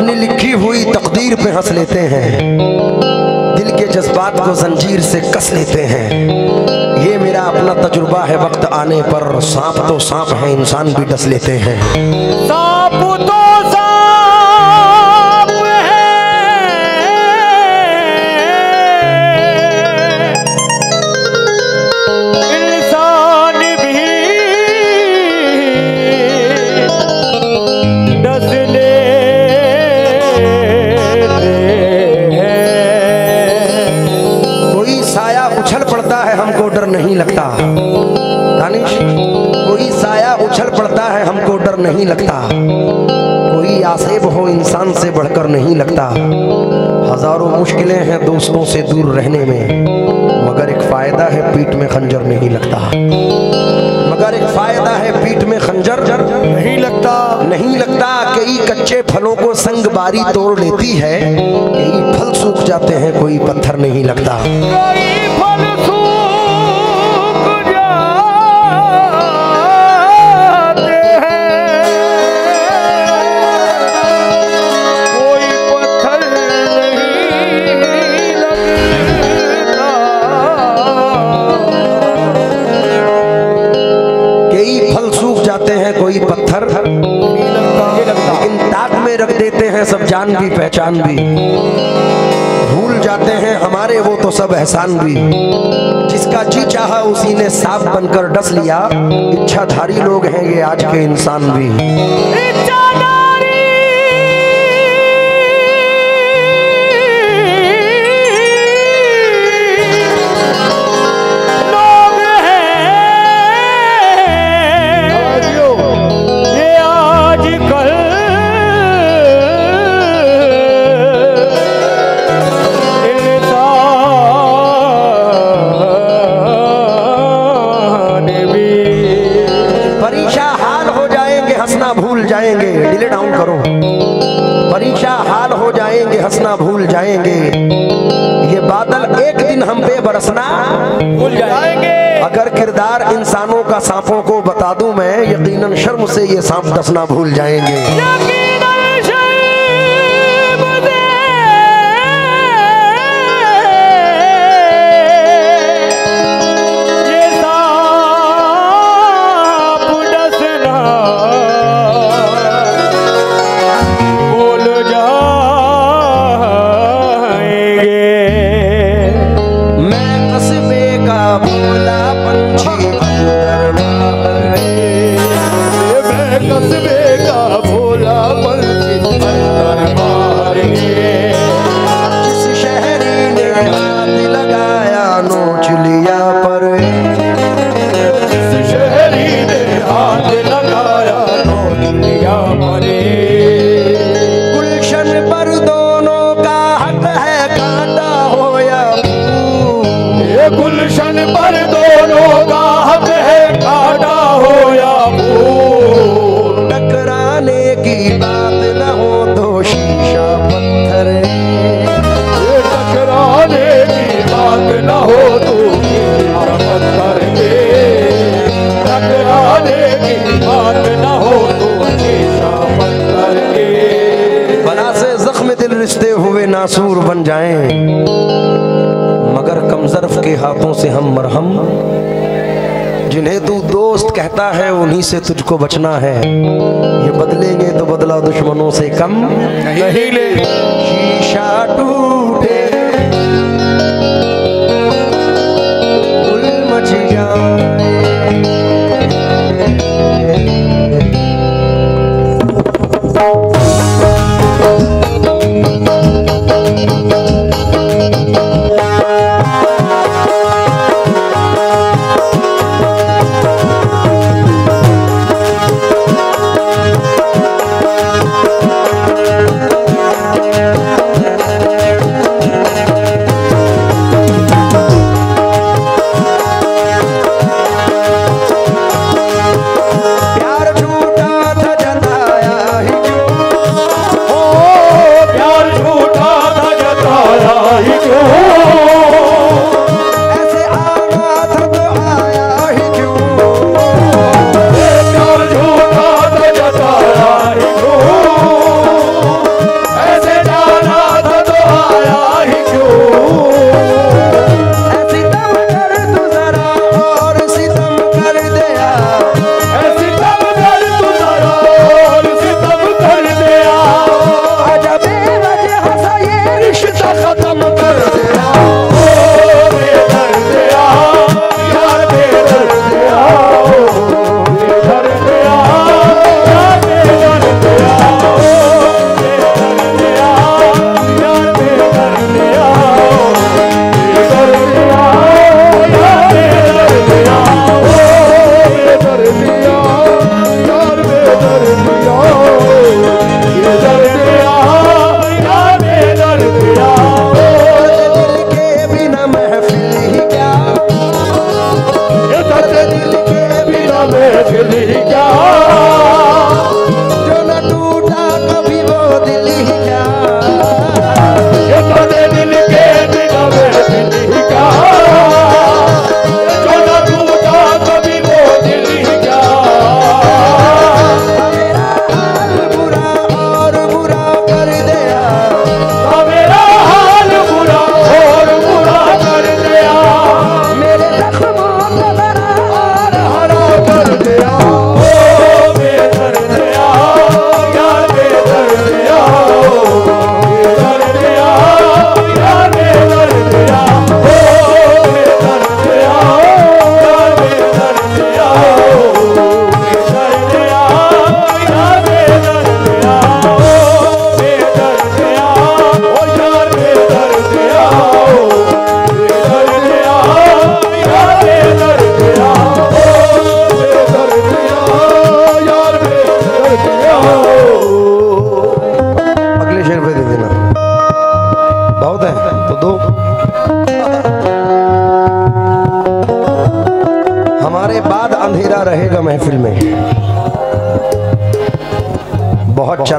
अपनी लिखी हुई तकदीर पे हंस लेते हैं, दिल के जज्बात को जंजीर से कस लेते हैं। ये मेरा अपना तजुर्बा है, वक्त आने पर सांप तो सांप है, इंसान भी डस लेते हैं। सांप तो नहीं लगता दानिश, कोई साया उछल पड़ता है हमको डर नहीं लगता, कोई आसेब हो इंसान से बढ़कर नहीं लगता। हजारों मुश्किलें हैं दोस्तों से दूर रहने में, मगर एक फायदा है पीठ में खंजर नहीं लगता, मगर एक फायदा है पीठ में खंजर नहीं लगता, नहीं लगता। कई कच्चे फलों को संग बारी तोड़ लेती है, कई फल सूख जाते हैं कोई पत्थर नहीं लगता। कोई पत्थर नहीं लगता, लेकिन ताक में रख देते हैं सब जान भी पहचान भी, भूल जाते हैं हमारे वो तो सब एहसान भी। जिसका जी चाहा उसी ने सांप बनकर डस लिया, इच्छाधारी लोग हैं ये आज के इंसान भी। भूल जाएंगे, डिले डाउन करो, परीक्षा हाल हो जाएंगे, हंसना भूल जाएंगे, ये बादल एक दिन हम पे बरसना भूल जाएंगे। अगर किरदार इंसानों का सांपों को बता दूं मैं, यकीनन शर्म से ये सांप डसना भूल जाएंगे। गुलशन पर दोनों का हक है, काटा हो या फूल, टकराने की बात न हो तो शीशा पत्थर, टकराने की बात न हो तो शीशा पत्थर के, टकराने की बात न हो तो शीशा पत्थर के। बला से जख्म दिल रिश्ते हुए नासूर बन जाएं, मगर कमजर्फ के हाथों से हम मरहम, जिन्हें तू दोस्त कहता है उन्हीं से तुझको बचना है। ये बदलेंगे तो बदला दुश्मनों से कम नहीं ले, शीशा टूटे गुल मच जाए।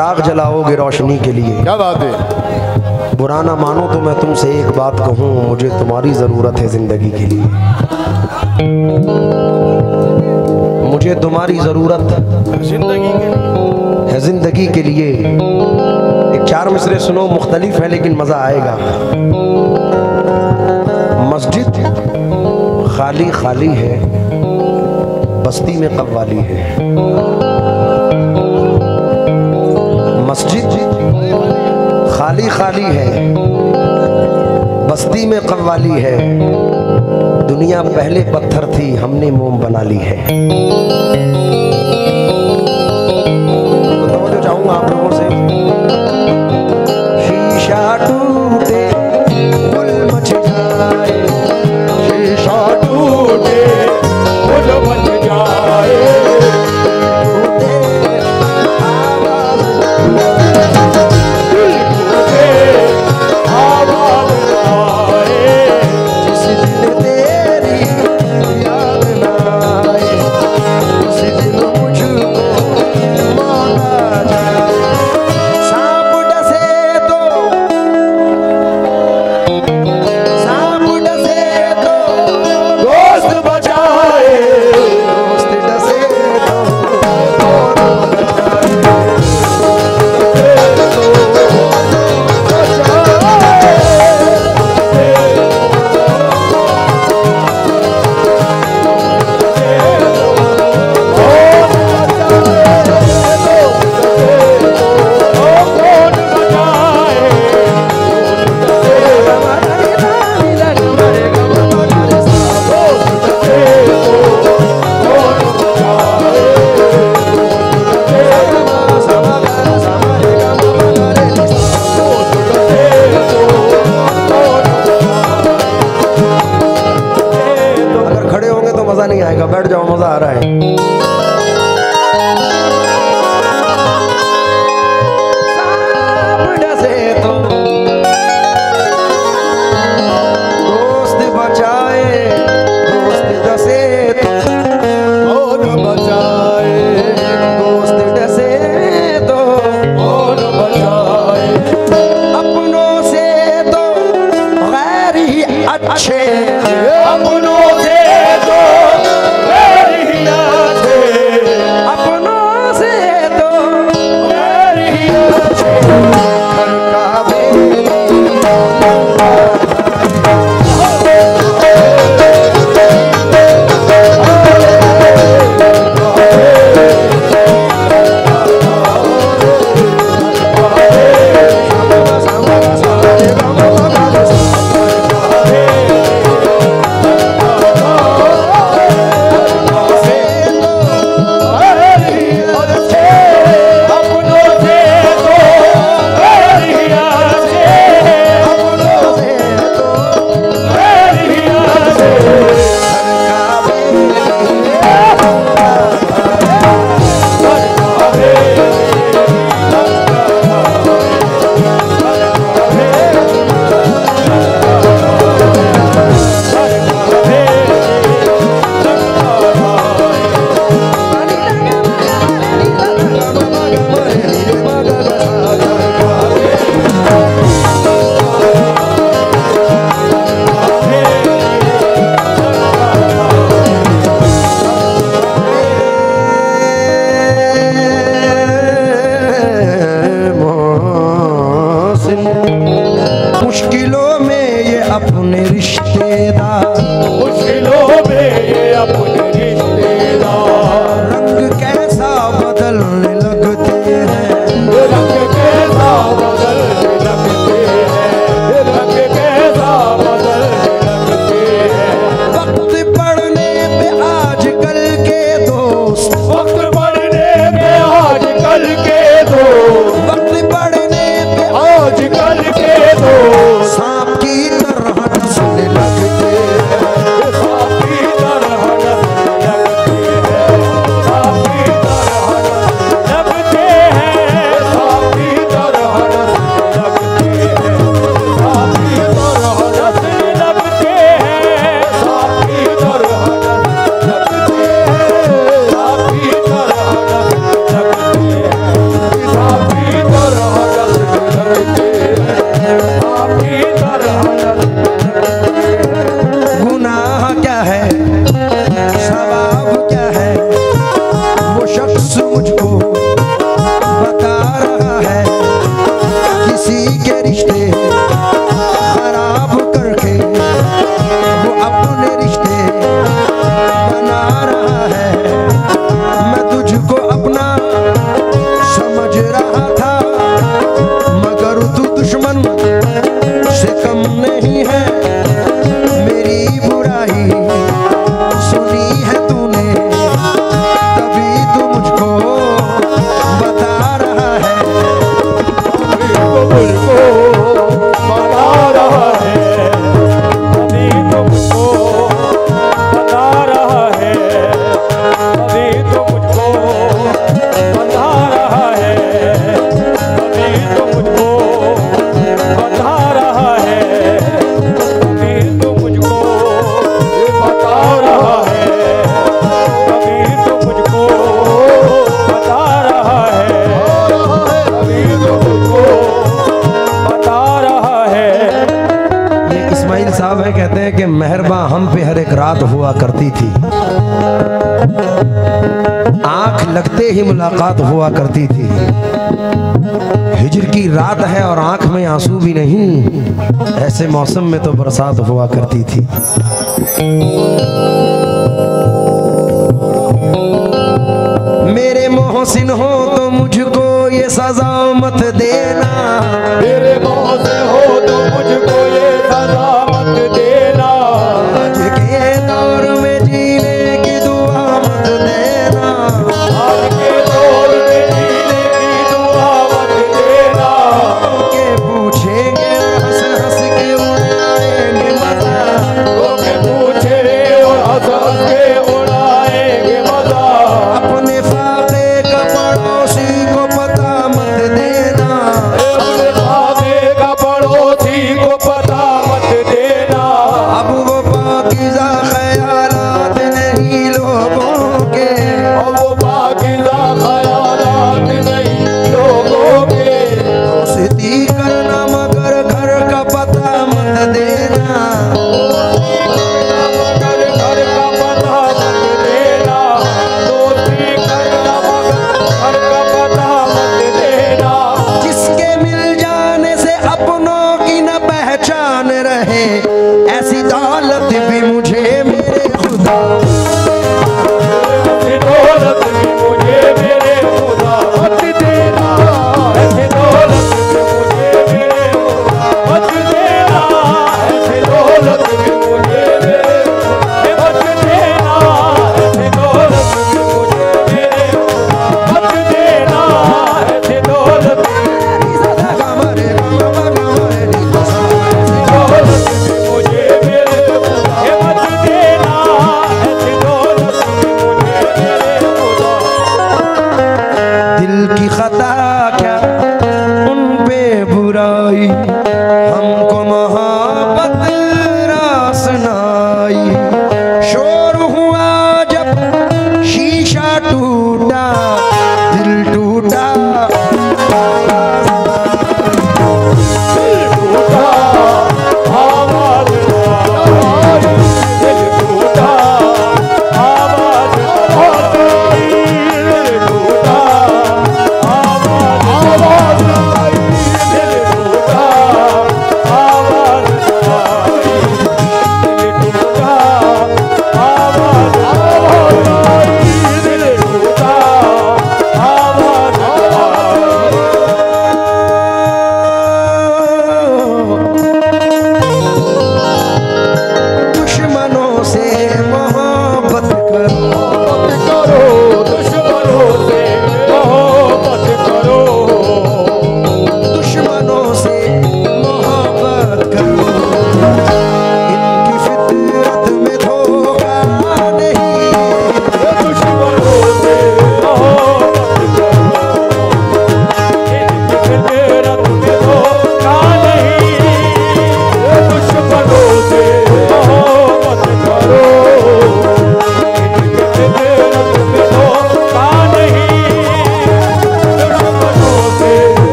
चराग जलाओगे रोशनी के लिए। क्या बात है। बुरा ना मानो तो मैं तुमसे एक बात कहूँ, मुझे तुम्हारी ज़रूरत है ज़िंदगी के लिए। मुझे तुम्हारी ज़रूरत जिंदगी के लिए है ज़िंदगी के लिए। एक 4 मिसरे सुनो, मुख्तलिफ है लेकिन मज़ा आएगा। मस्जिद खाली खाली है, बस्ती में कव्वाली है। मस्जिद खाली खाली है, बस्ती में कव्वाली है। दुनिया पहले पत्थर थी, हमने मोम बना ली है। तो जो चाहूंगा आप लोगों से, शीशा टूटे गुल मच जाए, शीशा टूटे फूल बन जाए, एक रात हुआ करती थी, आंख लगते ही मुलाकात हुआ करती थी। हिजर की रात है और आंख में आंसू भी नहीं, ऐसे मौसम में तो बरसात हुआ करती थी। मेरे मोहसिन हो तो मुझको ये सजा मत देना, मेरे मोहसिन हो तो मुझको ये सजा मत देना। आज के दौर में जीने की दुआ मत देना, आज के दौर में जीने की दुआ मत देना। के पूछेंगे हंस हंस के उड़ाएंगे मजा, लोग पूछेंगे और हंस हंस के उड़ाएंगे मजा। अपने फाके का पड़ोसी को पता मत देना, अपने भागे का पड़ोसी को पता मत देना। अब वो पाकीज़ा ख्यालात नहीं लोगों के, अब वो पाकीज़ा ख़यालात नहीं लोगों के। दोस्ती करना मगर घर का पता मत देना, मगर घर का पता मत देना। दोस्ती करना मगर घर का पता मत देना। जिसके मिल जाने से अपनों की न पहचान रहे, ऐसी दौलत भी मुझे मेरे खुदा, ऐसी दौलत भी मुझे मेरे खुदा मत देना। ऐसी दौलत भी मुझे मेरे खुदा मत देना। ऐसी दौलत भी मुझे मेरे खुदा मत देना। ऐसी दौलत भी मुझे मेरे खुदा मत देना। ऐसी दौलत दौलत भी मुझे मेरे खुदा मत देना। ऐसी दौलत भी मुझे मेरे खुदा। दिल की खता क्या उन पे बुराई, हमको मोहब्बत रास नाई। शोर हुआ जब शीशा टूटा, दिल टूटा, टूटा आवाज आई, दिल टूटा आवाज आई, दिल टूटा आवाज आई, दिल टूटा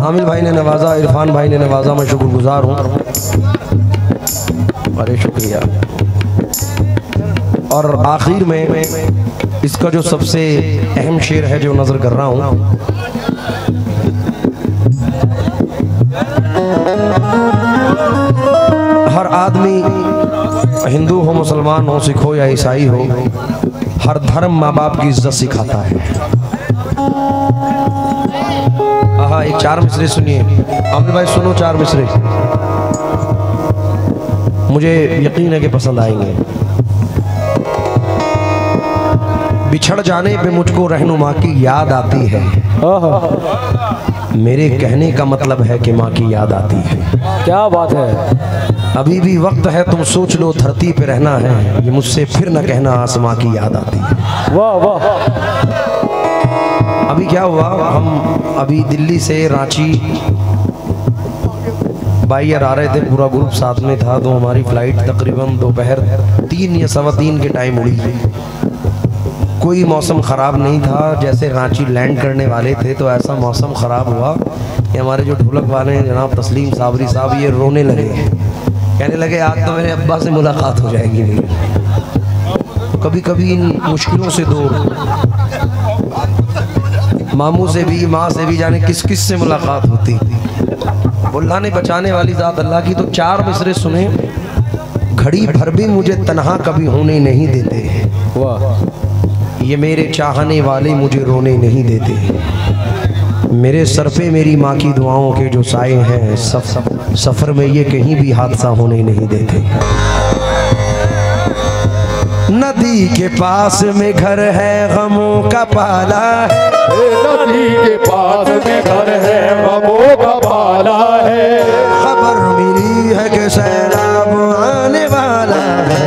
आमिर भाई ने नवाजा, इरफान भाई ने नवाजा, मैं शुक्रगुजार हूँ। अरे शुक्रिया। और आखिर में इसका जो सबसे अहम शेर है जो नज़र कर रहा हूँ, हर आदमी हिंदू हो, मुसलमान हो, सिख हो या ईसाई हो, हर धर्म माँ बाप की इज्जत सिखाता है। हाँ, एक 4 मिसरे सुनिए। आमिर भाई सुनो 4 मिसरे, मुझे यकीन है कि पसंद आएंगे। बिछड़ जाने पे मुझको रहनुमा की याद आती है, मेरे कहने का मतलब है कि माँ की याद आती है। क्या बात है। अभी भी वक्त है, तुम सोच लो धरती पे रहना है, ये मुझसे फिर न कहना आसमां की याद आती है। वाह वाह। अभी क्या हुआ, हम अभी दिल्ली से रांची बाई एयर आ रहे थे, पूरा ग्रुप साथ में था। तो हमारी फ्लाइट तकरीबन दोपहर 3 या 3:15 के टाइम उड़ी। कोई मौसम ख़राब नहीं था। जैसे रांची लैंड करने वाले थे तो ऐसा मौसम ख़राब हुआ कि हमारे जो ढोलक वाले हैं जनाब तस्लीम साबरी साहब, ये रोने लगे, कहने लगे आज तो मेरे अब्बा से मुलाकात हो जाएगी नहीं। तो कभी कभी इन मुश्किलों से दूर, मामू से भी, माँ से भी, जाने किस किस से मुलाकात होती। अल्लाह ने बचाने वाली ज़ात अल्लाह की। तो 4 मिसरे सुने। घड़ी भर भी मुझे तन्हा कभी होने नहीं देते, वाह। ये मेरे चाहने वाले मुझे रोने नहीं देते। मेरे सर पे मेरी माँ की दुआओं के जो साए हैं, सफ़र में ये कहीं भी हादसा होने नहीं देते। नदी के पास में घर है, गमों का पाला है। नदी के पास में घर है, गमों का पाला है। खबर मिली है कि सैलाब आने वाला है,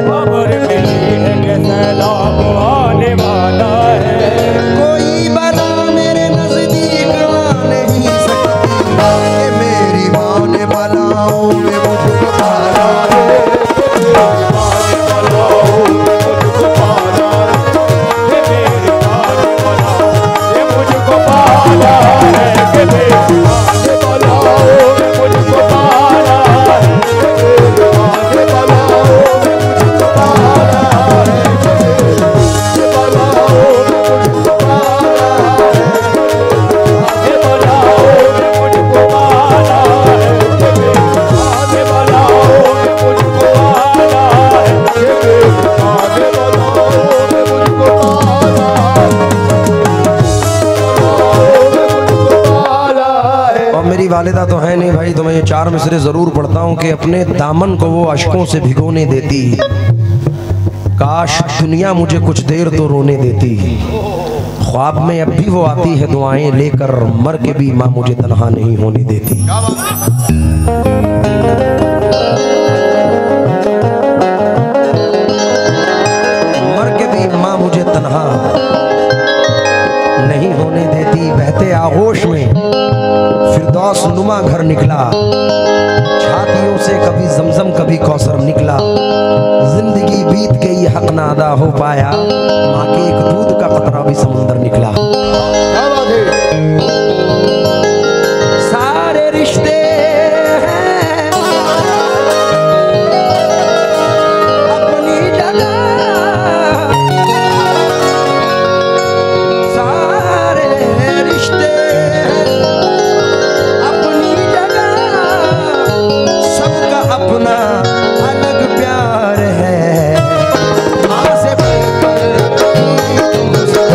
खबर मिली है कि सैलाब आने वाला है। कोई बला मेरे नजदीक आ नहीं सकती, कि मेरी माँ ने बलाओं में मुझको पाला है। वालिदा तो है नहीं भाई, तो मैं ये 4 मिसरे जरूर पढ़ता हूँ कि अपने दामन को वो अश्कों से भिगोने देती, काश दुनिया मुझे कुछ देर तो रोने देती। ख्वाब में अब भी वो आती है दुआएं लेकर, मर के भी माँ मुझे तन्हा नहीं होने देती। मर के भी माँ मुझे तन्हा नहीं होने देती। बहते आगोश में फिरदौस नुमा घर निकला, छातियों से कभी जमजम कभी कौसर निकला। जिंदगी बीत गई हक ना अदा हो पाया, माँ के एक दूध का कतरा भी समुंदर निकला। सारे रिश्ते अपनी जगह, सारे रिश्ते अपना अलग प्यार है। माँ से बढ़कर कोई दूसरा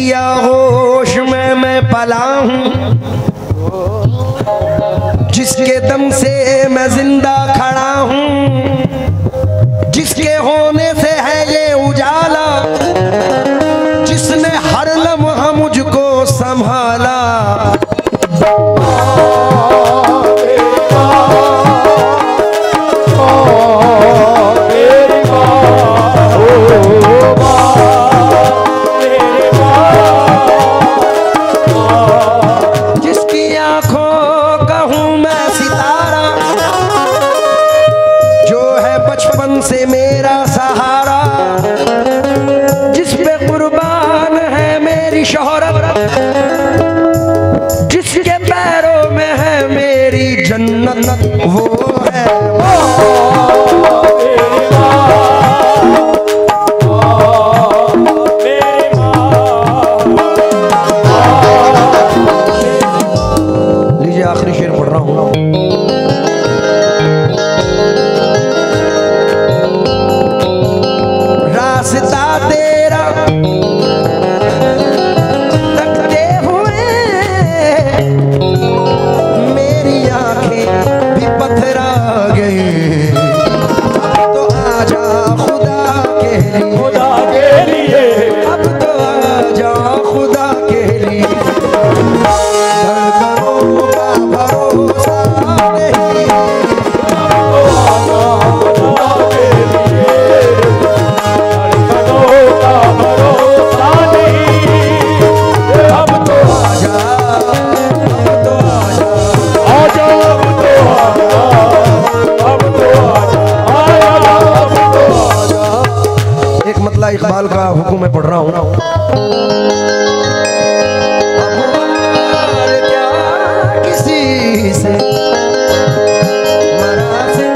जिसकी आगोश में मैं पला हूँ, जिसके दम से मैं जिंदा खड़ा हूँ, जिसके होने से है ये उजाला, जिसने हर लम्हा मुझको संभाला। से मेरा सहारा, जिस पे कुर्बान है मेरी शोहरत, जिसके पैरों में है मेरी जन्नत, वो है लीजिए आखिरी शेर पढ़ रहा हूँ। रास्ता तेरा तकते हुए मेरी आंखें भी पथरा गई। अब तो आजा खुदा के लिए, अब तो आजा खुदा के लिए। धड़कनों का भरोसा नहीं, इकबाल का हुक्म में पढ़ रहा हूँ। अब क्या किसी से मरासिल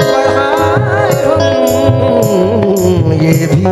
बढ़ाए हम, ये भी